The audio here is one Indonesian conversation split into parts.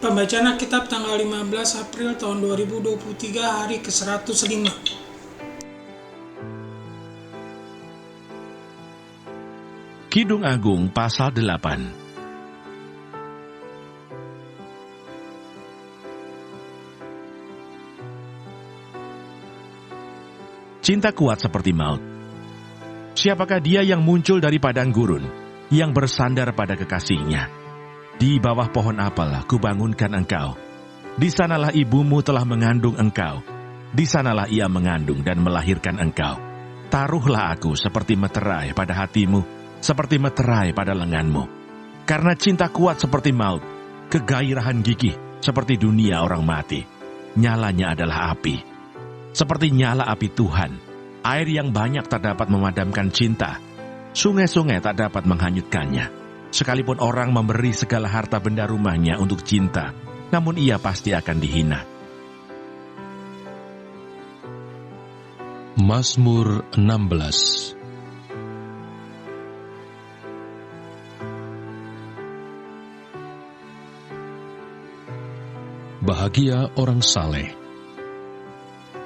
Pembacaan Alkitab tanggal 15 April tahun 2023, hari ke-105. Kidung Agung pasal 8. Cinta kuat seperti maut. Siapakah dia yang muncul dari padang gurun, yang bersandar pada kekasihnya? Di bawah pohon apalah kubangunkan engkau. Di sanalah ibumu telah mengandung engkau. Di sanalah ia mengandung dan melahirkan engkau. Taruhlah aku seperti meterai pada hatimu, seperti meterai pada lenganmu. Karena cinta kuat seperti maut, kegairahan gigih seperti dunia orang mati. Nyalanya adalah api. Seperti nyala api Tuhan, air yang banyak tak dapat memadamkan cinta. Sungai-sungai tak dapat menghanyutkannya. Sekalipun orang memberi segala harta benda rumahnya untuk cinta, namun ia pasti akan dihina. Mazmur 16. Bahagia orang saleh.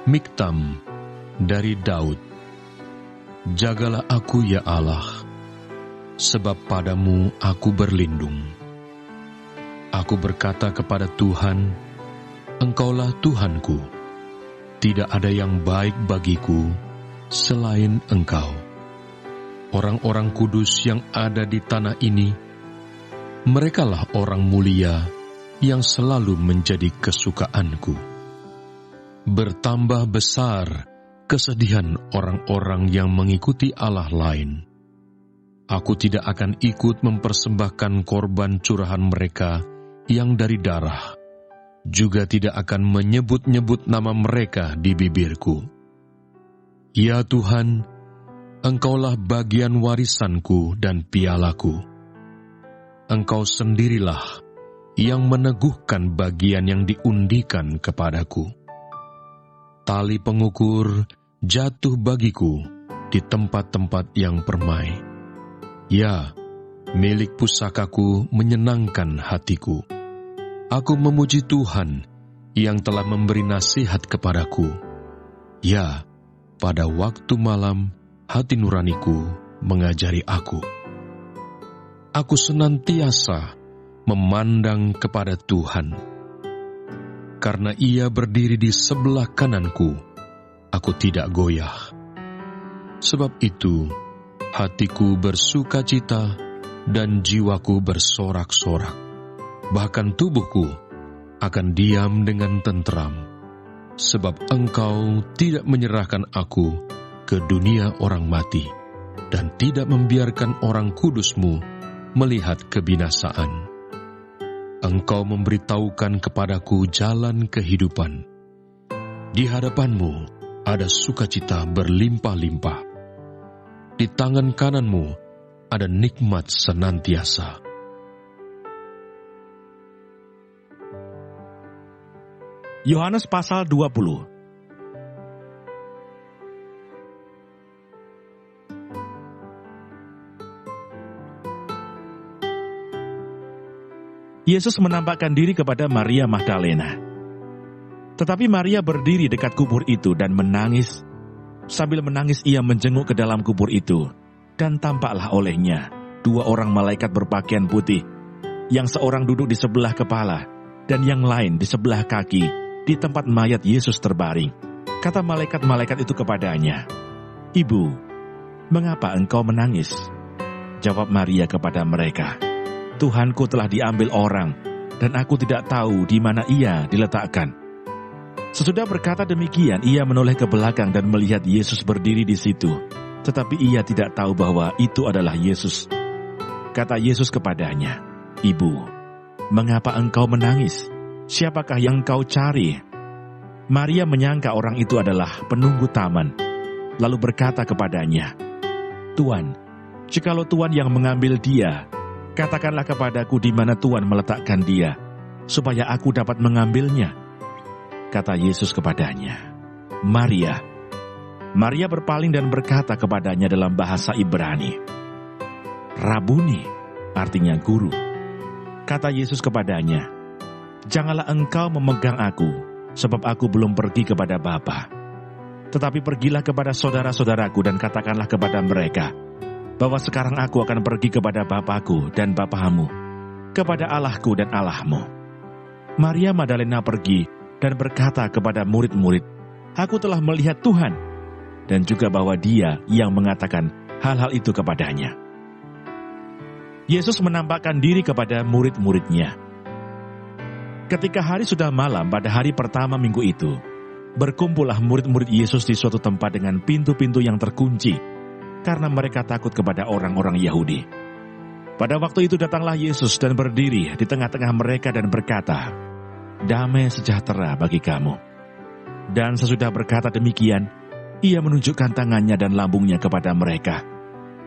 Miktam dari Daud. Jagalah aku ya Allah, sebab padamu aku berlindung. Aku berkata kepada Tuhan, Engkaulah Tuhanku, tidak ada yang baik bagiku selain Engkau. Orang-orang kudus yang ada di tanah ini, merekalah orang mulia yang selalu menjadi kesukaanku. Bertambah besar kesedihan orang-orang yang mengikuti Allah lain. Aku tidak akan ikut mempersembahkan korban curahan mereka yang dari darah, juga tidak akan menyebut-nyebut nama mereka di bibirku. Ya Tuhan, Engkaulah bagian warisanku dan pialaku. Engkau sendirilah yang meneguhkan bagian yang diundikan kepadaku. Tali pengukur jatuh bagiku di tempat-tempat yang permai. Ya, milik pusakaku menyenangkan hatiku. Aku memuji Tuhan yang telah memberi nasihat kepadaku. Ya, pada waktu malam hati nuraniku mengajari aku. Aku senantiasa memandang kepada Tuhan. Karena Ia berdiri di sebelah kananku, aku tidak goyah. Sebab itu, hatiku bersukacita dan jiwaku bersorak-sorak. Bahkan tubuhku akan diam dengan tentram, sebab Engkau tidak menyerahkan aku ke dunia orang mati, dan tidak membiarkan orang kudus-Mu melihat kebinasaan. Engkau memberitahukan kepadaku jalan kehidupan. Di hadapan-Mu ada sukacita berlimpah-limpah. Di tangan kanan-Mu ada nikmat senantiasa. Yohanes pasal 20. Yesus menampakkan diri kepada Maria Magdalena. Tetapi Maria berdiri dekat kubur itu dan menangis. Sambil menangis ia menjenguk ke dalam kubur itu, dan tampaklah olehnya 2 orang malaikat berpakaian putih, yang seorang duduk di sebelah kepala, dan yang lain di sebelah kaki, di tempat mayat Yesus terbaring. Kata malaikat-malaikat itu kepadanya, "Ibu, mengapa engkau menangis?" Jawab Maria kepada mereka, "Tuhanku telah diambil orang, dan aku tidak tahu di mana ia diletakkan." Sesudah berkata demikian, ia menoleh ke belakang dan melihat Yesus berdiri di situ. Tetapi ia tidak tahu bahwa itu adalah Yesus. Kata Yesus kepadanya, "Ibu, mengapa engkau menangis? Siapakah yang engkau cari?" Maria menyangka orang itu adalah penunggu taman, lalu berkata kepadanya, "Tuan, jikalau Tuan yang mengambil dia, katakanlah kepadaku di mana Tuan meletakkan dia, supaya aku dapat mengambilnya." Kata Yesus kepadanya, "Maria." Maria berpaling dan berkata kepadanya dalam bahasa Ibrani, "Rabuni," artinya guru. Kata Yesus kepadanya, Janganlah engkau memegang aku, sebab aku belum pergi kepada Bapa. Tetapi pergilah kepada saudara-saudaraku dan katakanlah kepada mereka, bahwa sekarang aku akan pergi kepada Bapakku dan Bapamu, kepada Allahku dan Allahmu. Maria Magdalena pergi dan berkata kepada murid-murid, aku telah melihat Tuhan, dan juga bahwa Dia yang mengatakan hal-hal itu kepadanya. Yesus menampakkan diri kepada murid-muridnya. Ketika hari sudah malam pada hari pertama minggu itu, berkumpullah murid-murid Yesus di suatu tempat dengan pintu-pintu yang terkunci, karena mereka takut kepada orang-orang Yahudi. Pada waktu itu datanglah Yesus dan berdiri di tengah-tengah mereka dan berkata, damai sejahtera bagi kamu. Dan sesudah berkata demikian, Ia menunjukkan tangannya dan lambungnya kepada mereka.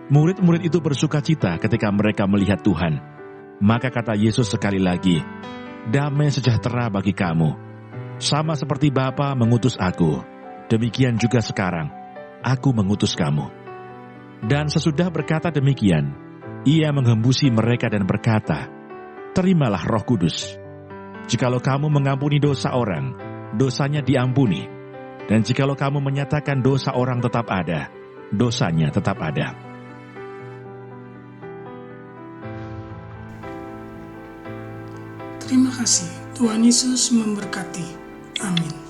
Murid-murid itu bersukacita ketika mereka melihat Tuhan. Maka kata Yesus sekali lagi, damai sejahtera bagi kamu. Sama seperti Bapa mengutus aku, demikian juga sekarang, aku mengutus kamu. Dan sesudah berkata demikian, Ia menghembusi mereka dan berkata, terimalah Roh Kudus. Jikalau kamu mengampuni dosa orang, dosanya diampuni. Dan jikalau kamu menyatakan dosa orang tetap ada, dosanya tetap ada. Terima kasih. Tuhan Yesus memberkati. Amin.